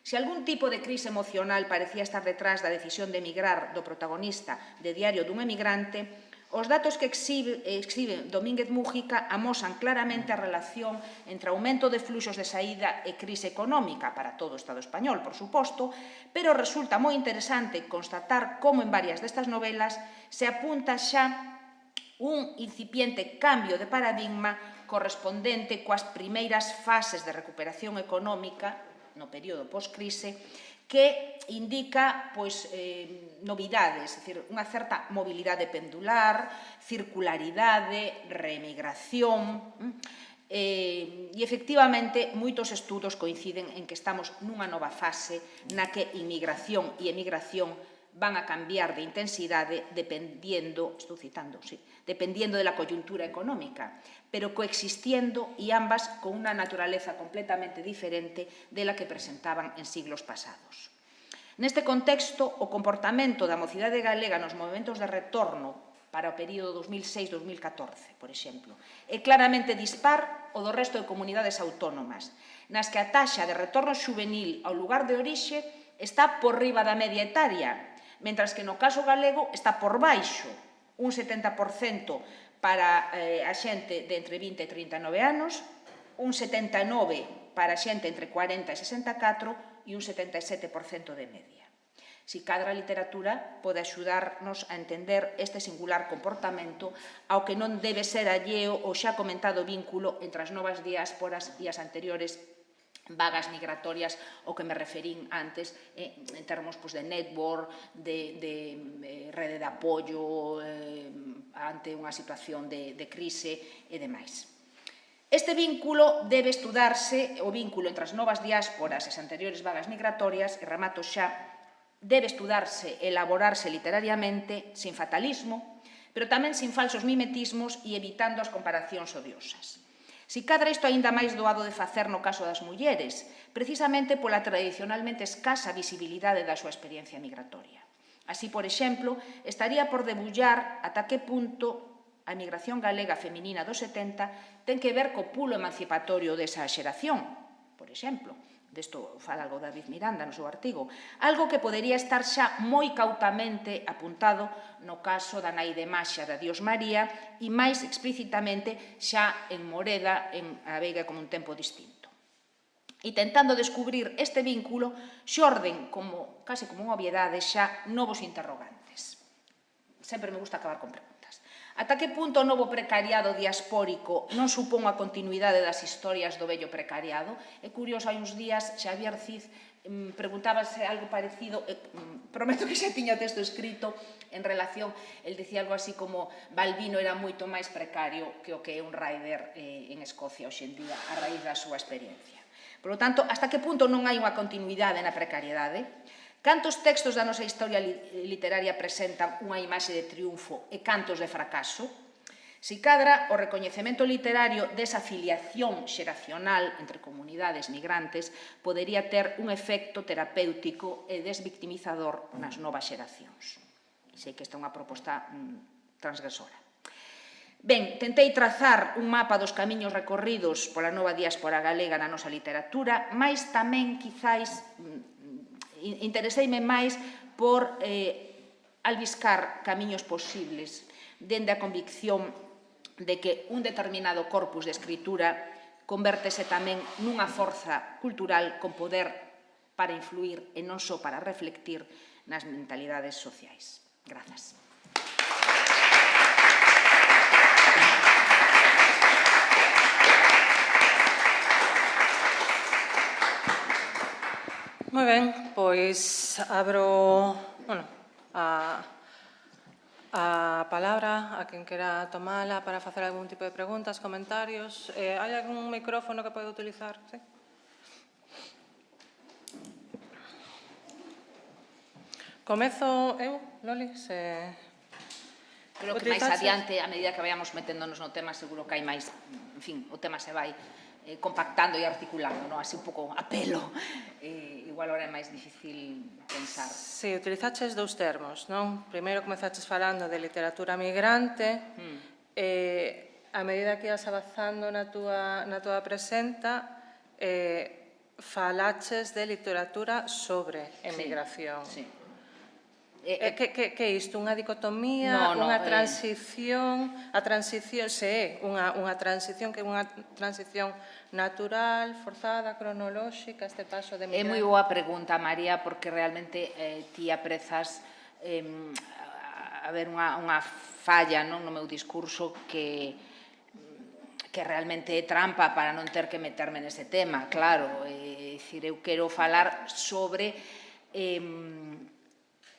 Se algún tipo de crise emocional parecía estar detrás da decisión de emigrar do protagonista de Diario dun emigrante, os datos que exhibe Domínguez Mújica amosan claramente a relación entre aumento de fluxos de saída e crise económica para todo o Estado español, por suposto, pero resulta moi interesante constatar como en varias destas novelas se apunta xa un incipiente cambio de paradigma correspondente coas primeiras fases de recuperación económica no período post-crise que indica novidades, é dicir, unha certa mobilidade pendular, circularidade, reemigración. E, efectivamente, moitos estudos coinciden en que estamos nunha nova fase na que inmigración e emigración van a cambiar de intensidade dependiendo, estou citando, sí, dependiendo de la coyuntura económica, pero coexistiendo e ambas con unha naturaleza completamente diferente de la que presentaban en siglos pasados. Neste contexto, o comportamento da mocidade galega nos movementos de retorno para o período 2006-2014, por exemplo, é claramente dispar o do resto de comunidades autónomas, nas que a taxa de retorno juvenil ao lugar de orixe está por riba da media etaria, mentras que no caso galego está por baixo, un 70% para a xente de entre 20 e 39 anos, un 79% para a xente entre 40 e 64 e un 77% de media. Si cadra a literatura pode axudarnos a entender este singular comportamento ao que non debe ser alleo o xa comentado vínculo entre as novas diásporas e as anteriores vagas migratorias ao que me referín antes en termos de network, de rede de apoio ante unha situación de crise e demais. Este vínculo debe estudarse, o vínculo entre as novas diásporas e as anteriores vagas migratorias, e remato xa, debe estudarse e elaborarse literariamente sin fatalismo, pero tamén sin falsos mimetismos e evitando as comparacións odiosas. Si cadra isto aínda máis doado de facer no caso das mulleres, precisamente pola tradicionalmente escasa visibilidade da súa experiencia migratoria. Así, por exemplo, estaría por debullar ata que punto a emigración galega feminina dos 70 ten que ver co pulo emancipatorio desa xeración, por exemplo. Desto fala algo David Miranda no seu artigo. Algo que podería estar xa moi cautamente apuntado no caso da nai de Maxa da Dios María e máis explícitamente xa en Moreda, en A veiga como un tempo distinto. E tentando descubrir este vínculo, xorden, case como unha obviedade, xa novos interrogantes. Sempre me gusta acabar con preguntas. Ata que punto o novo precariado diaspórico non supón a continuidade das historias do vello precariado? É curioso, hai uns días, Xavier Cid preguntábase algo parecido, prometo que xa tiña o texto escrito en relación, el dicía algo así como Balbino era moito máis precario que o que é un rider en Escocia hoxe en día, a raíz da súa experiencia. Por lo tanto, hasta que punto non hai unha continuidade na precariedade? Cantos textos da nosa historia literaria presentan unha imaxe de triunfo e cantos de fracaso? Si cadra, o recoñecemento literario desa filiación xeracional entre comunidades migrantes podería ter un efecto terapéutico e desvictimizador nas novas xeracións. Sei que esta é unha proposta transgresora. Ben, tentei trazar un mapa dos camiños recorridos pola nova diáspora galega na nosa literatura, mais tamén, quizáis, intereseime máis por albiscar camiños posibles dende a convicción de que un determinado corpus de escritura convértese tamén nunha forza cultural con poder para influir e non só para reflectir nas mentalidades sociais. Grazas. abro a palabra a quen quera tomala para facer algún tipo de preguntas, comentarios. Hai algún micrófono que pode utilizar? Sí? Comezo eu, Loli, se... Creo que máis adiante, a medida que vayamos meténdonos no tema, seguro que hai máis, en fin, o tema se vai compactando e articulando, non? Así un pouco a pelo. Igual ahora é máis difícil pensar. Si, utilizaches dous termos, non? Primeiro comezaches falando de literatura migrante, a medida que ibas avanzando na túa presenta, falaches de literatura sobre emigración. Sí. Que é isto? Unha dicotomía? Unha transición? A transición, se é unha transición que é unha transición natural, forzada, cronolóxica, este paso de migrar? É moi boa pregunta, María, porque realmente ti aprezas haber unha falla no meu discurso que realmente é trampa para non ter que meterme nese tema, claro. É dicir, eu quero falar sobre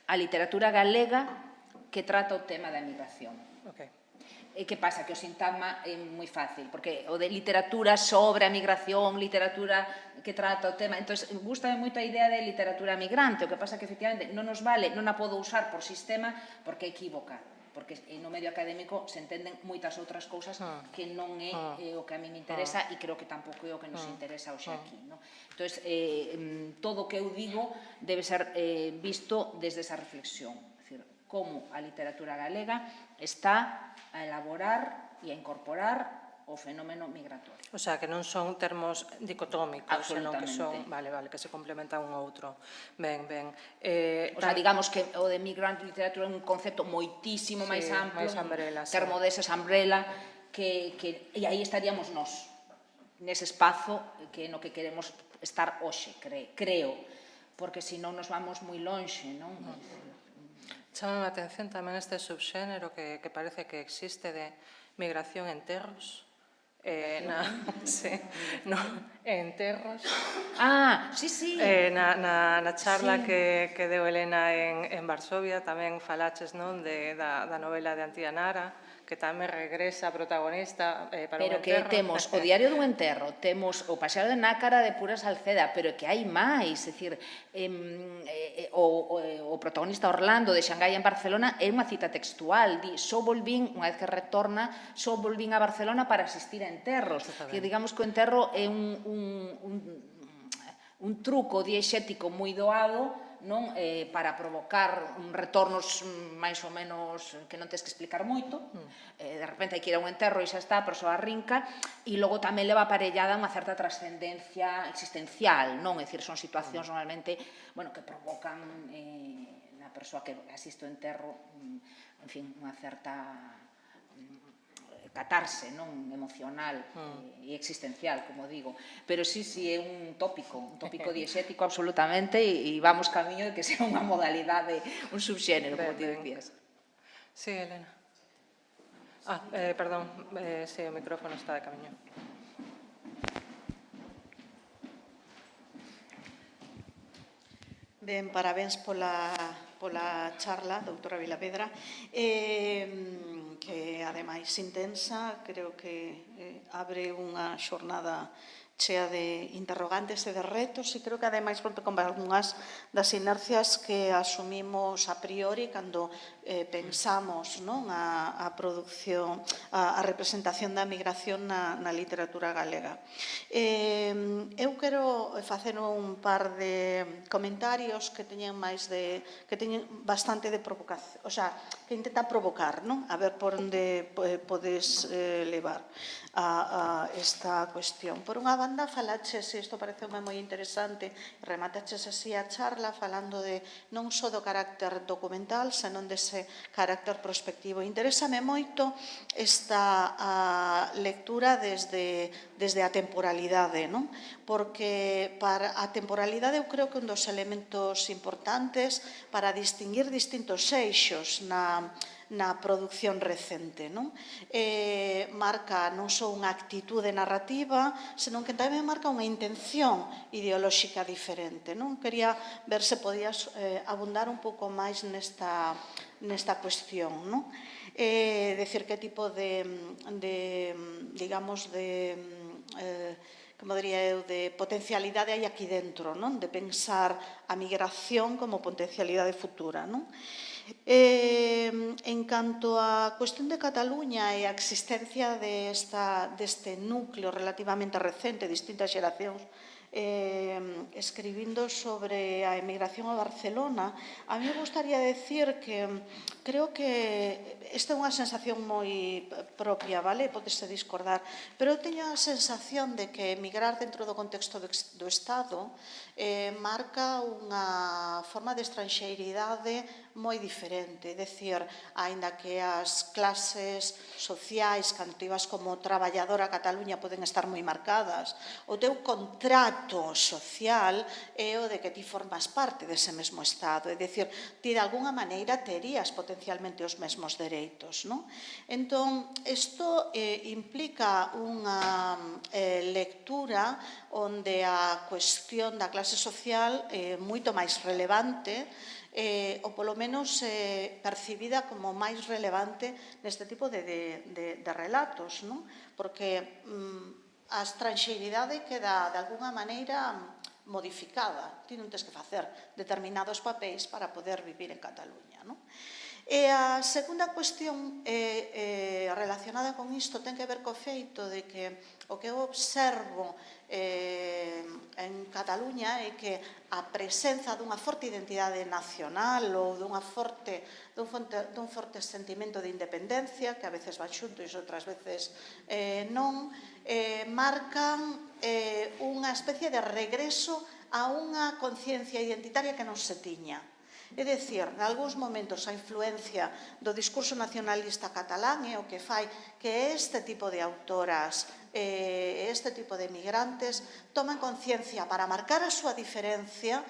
a literatura galega que trata o tema da emigración. E que pasa? Que o sintagma é moi fácil, porque o de literatura sobre a migración, literatura que trata o tema... Entón, gustame moito a idea de literatura migrante, o que pasa que, efectivamente, non nos vale, non a podo usar por sistema, porque é equívoca. Porque no medio académico se entenden moitas outras cousas que non é o que a mí me interesa e creo que tampouco é o que nos interesa hoxe aquí. Entón, todo o que eu digo debe ser visto desde esa reflexión. É dicir, como a literatura galega está a elaborar e a incorporar o fenómeno migratorio. O sea, que non son termos dicotómicos, senón que son, Absolutamente. vale, que se complementan un outro. Ben. O sea, digamos que o de migrant literatura é un concepto moitísimo máis amplo, un termo deses umbrella, e aí estaríamos nós, nese espazo que no que queremos estar hoxe, creo, porque senón nos vamos moi lonxe, non? Chama a atención tamén este subxénero que parece que existe de migración en terros. En terros. Sí. Na charla que deu Elena en Varsovia tamén falaches da novela de Antía Nara, que tamén regresa a protagonista para un enterro. Pero que temos o diario dun enterro, temos o Pasear de Nácara de Pura Salceda, pero que hai máis, é dicir, o protagonista Orlando de Xangai en Barcelona é unha cita textual, di, só volvín, unha vez que retorna, só volvín a Barcelona para asistir a enterros. Que digamos que o enterro é un truco diexético moi doado, non, para provocar retornos máis ou menos que non tens que explicar moito. De repente hai que ir a un enterro e xa está, a persoa rinca, e logo tamén leva aparellada unha certa trascendencia existencial, non? É dicir, son situacións normalmente, bueno, que provocan na persoa que asiste ao enterro, en fin, unha certa catarse, non, emocional e existencial, como digo. Pero sí, é un tópico diexético absolutamente, e vamos camiño de que sea unha modalidade, un subxénero, como ti decías. Sí, Elena. Perdón, sí, o micrófono está de camiño. Ben, parabéns pola charla, doutora Vilavedra, que ademais intensa, creo que abre unha xornada chea de interrogantes e de retos, e creo que ademais rompe con algunhas das inercias que asumimos a priori cando pensamos a produción, a representación da migración na literatura galega. Eu quero facer un par de comentarios que teñen bastante de provocación, o sea, que intentan provocar, a ver por onde podes levar a esta cuestión. Por unha banda, falaches, e isto pareceume moi interesante, remataches así a charla falando de non só do carácter documental, senón dese carácter prospectivo. Interésame moito esta lectura desde a temporalidade, non? Porque para a temporalidade eu creo que un dos elementos importantes para distinguir distintos eixos na na produción recente, non? Marca non só unha actitude narrativa, senón que tamén marca unha intención ideolóxica diferente, non? Quería ver se podías abundar un pouco máis nesta cuestión, non? Decir que tipo digamos, como diría eu, de potencialidade hai aquí dentro, non? De pensar a migración como potencialidade futura, non? En canto á cuestión de Cataluña e a existencia deste núcleo relativamente recente, distintas xeracións, escribindo sobre a emigración a Barcelona, a mí me gustaría decir que creo que esta é unha sensación moi propia, vale? Pódese discordar, pero eu teño a sensación de que emigrar dentro do contexto do Estado marca unha forma de estranxeiridade moi diferente, é dicir, aínda que as clases sociais cantivas como traballadora a Cataluña poden estar moi marcadas, o teu contrato social é o de que ti formas parte dese mesmo Estado, é dicir, ti de alguna maneira terías potencialmente os mesmos dereitos, non? Entón, isto implica unha lectura onde a cuestión da clase social é moito máis relevante ou polo menos percibida como máis relevante neste tipo de relatos, non? Porque a estranxeiridade queda de alguna maneira modificada. Ti non tens que facer determinados papéis para poder vivir en Cataluña, non? E a segunda cuestión relacionada con isto ten que ver co feito de que o que eu observo en Cataluña é que a presenza dunha forte identidade nacional ou dun forte sentimento de independencia, que a veces va xunto e outras veces non, marcan unha especie de regreso a unha conciencia identitaria que non se tiña. É dicir, en algúns momentos a influencia do discurso nacionalista catalán é o que fai que este tipo de autoras, este tipo de migrantes, tomen conciencia para marcar a súa diferencia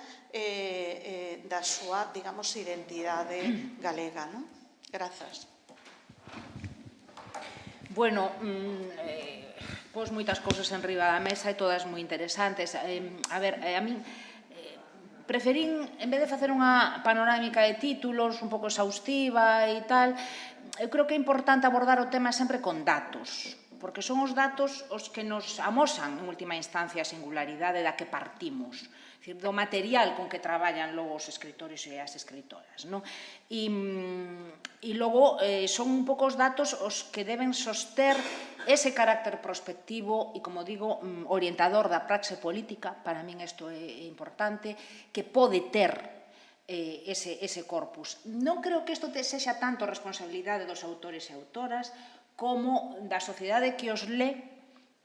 da súa, digamos, identidade galega, non? Grazas. Bueno, pos moitas cousas en riba da mesa e todas moi interesantes. A ver, a min preferín, en vez de facer unha panorámica de títulos un pouco exhaustiva e tal, eu creo que é importante abordar o tema sempre con datos, porque son os datos os que nos amosan, en última instancia, a singularidade da que partimos, do material con que traballan logo os escritores e as escritoras, non? E logo son un pouco os datos os que deben soster ese carácter prospectivo e, como digo, orientador da praxe política, para min isto é importante, que pode ter ese corpus. Non creo que isto sexa tanto responsabilidade dos autores e autoras como da sociedade que os lé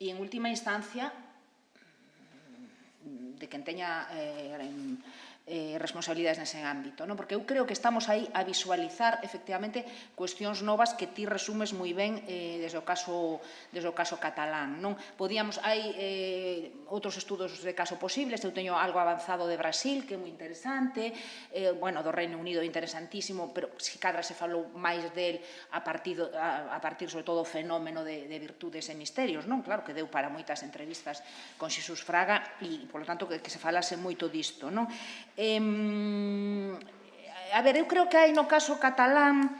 e, en última instancia, de quen teña responsabilidades nese ámbito, non? Porque eu creo que estamos aí a visualizar efectivamente cuestións novas que ti resumes moi ben desde o caso catalán, non? Hai outros estudos de caso posibles, eu teño algo avanzado de Brasil que é moi interesante, bueno, do Reino Unido interesantísimo, pero se cadra se falou máis del a partir sobre todo o fenómeno de virtudes e misterios, non? Claro que deu para moitas entrevistas con Xesús Fraga e, polo tanto, que se falase moito disto, non? A ver, eu creo que hai no caso catalán,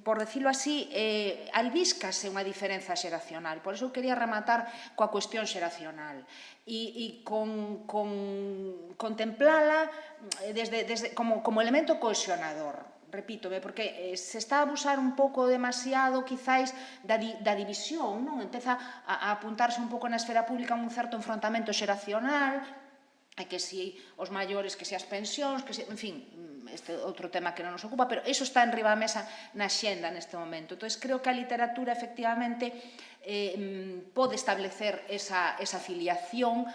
por decirlo así, albíscase unha diferenza xeracional. Por iso eu quería rematar coa cuestión xeracional e contemplala como elemento cohesionador. Repítome, porque se está a abusar un pouco demasiado, quizáis, da división, non? Empeza a apuntarse un pouco na esfera pública un certo enfrontamento xeracional, que si os maiores, que si as pensións, que si, en fin, este outro tema que non nos ocupa, pero iso está en riba da mesa na xenda neste momento. Entón, creo que a literatura, efectivamente, pode establecer esa filiación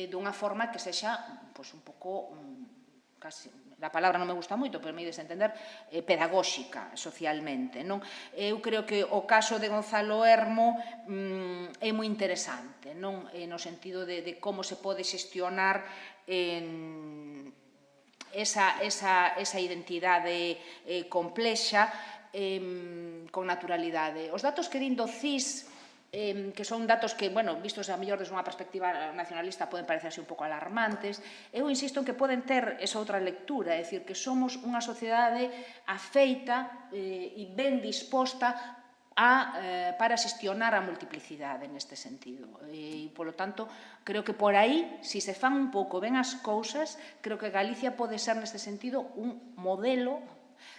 dunha forma que sexa un pouco, casi, a palabra non me gusta moito, pero me ides a entender, pedagóxica socialmente, non? Eu creo que o caso de Gonzalo Hermo é moi interesante, non? No sentido de como se pode xestionar esa identidade complexa con naturalidade. Os datos que din do CIS, que son datos que, bueno, vistos a mellor desde unha perspectiva nacionalista poden parecerse un pouco alarmantes, eu insisto en que poden ter esa outra lectura, é dicir, que somos unha sociedade afeita e ben disposta para xestionar a multiplicidade neste sentido. E, polo tanto, creo que por aí, se se fan un pouco ben as cousas, creo que Galicia pode ser neste sentido un modelo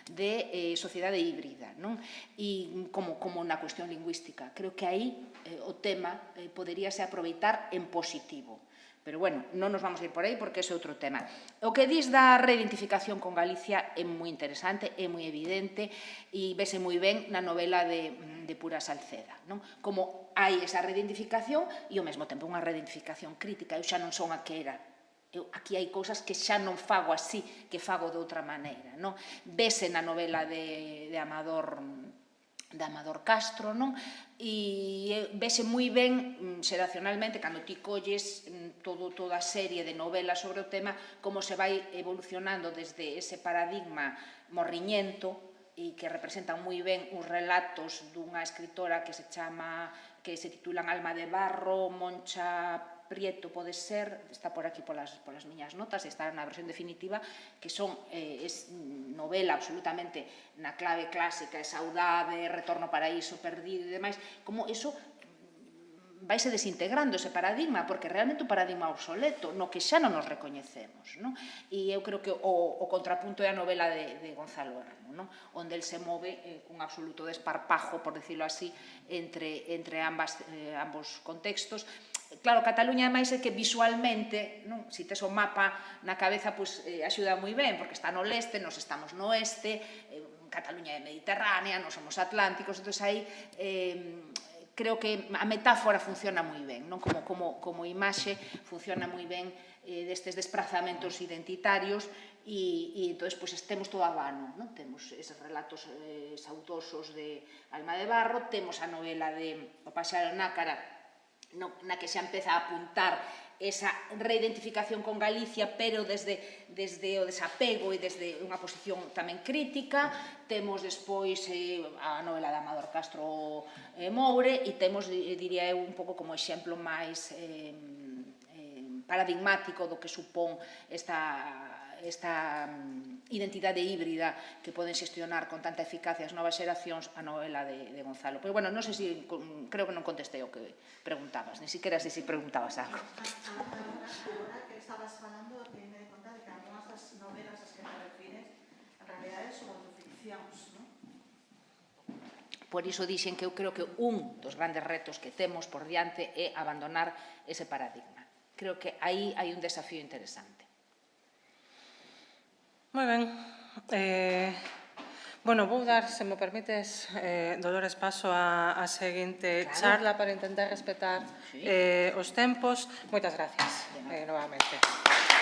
de sociedade híbrida, non? E como na cuestión lingüística. Creo que aí o tema poderíase aproveitar en positivo. Pero, bueno, non nos vamos a ir por aí porque ese é outro tema. O que dis da reidentificación con Galicia é moi interesante, é moi evidente e vese moi ben na novela de Pura Salceda, non? Como hai esa reidentificación e ao mesmo tempo unha reidentificación crítica. Eu xa non son a que era. Aquí hai cousas que xa non fago así, que fago de outra maneira, non? Vese na novela de Amador Castro, non? E vese moi ben xeracionalmente, cando ti colles toda a serie de novelas sobre o tema, como se vai evolucionando desde ese paradigma morriñento e que representan moi ben os relatos dunha escritora que se titulan Alma de Barro, Moncha Prieto pode ser, está por aquí polas miñas notas, está na versión definitiva, que son novela absolutamente na clave clásica, saudade, retorno ao paraíso perdido e demais, como iso vaise desintegrando ese paradigma, porque realmente un paradigma obsoleto, no que xa non nos recoñecemos, non? E eu creo que o contrapunto é a novela de Gonzalo Herrero, non? Onde el se move cun absoluto desparpajo, por decirlo así, entre ambos contextos. Claro, Cataluña, ademais, é que visualmente, se tes o mapa na cabeza, axuda moi ben, porque está no leste, nos estamos no oeste, Cataluña é mediterránea, nos somos atlánticos, entón aí creo que a metáfora funciona moi ben, como imaxe funciona moi ben destes desprazamentos identitarios e entón temos todo a vano, temos eses relatos saudosos de Alma de Barro, temos a novela de O paxaro nácara, na que xa empeza a apuntar esa reidentificación con Galicia, pero desde o desapego e desde unha posición tamén crítica. Temos despois a novela de Amador Castro Moure e temos, diría eu, un pouco como exemplo máis paradigmático do que supón esta identidade híbrida que poden xestionar con tanta eficacia as novas xeracións, a novela de Gonzalo. Pero, bueno, non sei se, creo que non contestei o que preguntabas, ni siquiera sei se preguntabas algo. Agora que estabas falando, me de conta de que algunhas das novelas as que te refires, en realidade son autoficcións, non? Por iso dixen que eu creo que un dos grandes retos que temos por diante é abandonar ese paradigma. Creo que aí hai un desafío interesante. Moi ben. Bueno, vou dar, se me permites, Dolores, paso á seguinte charla para intentar respetar os tempos. Moitas gracias, novamente.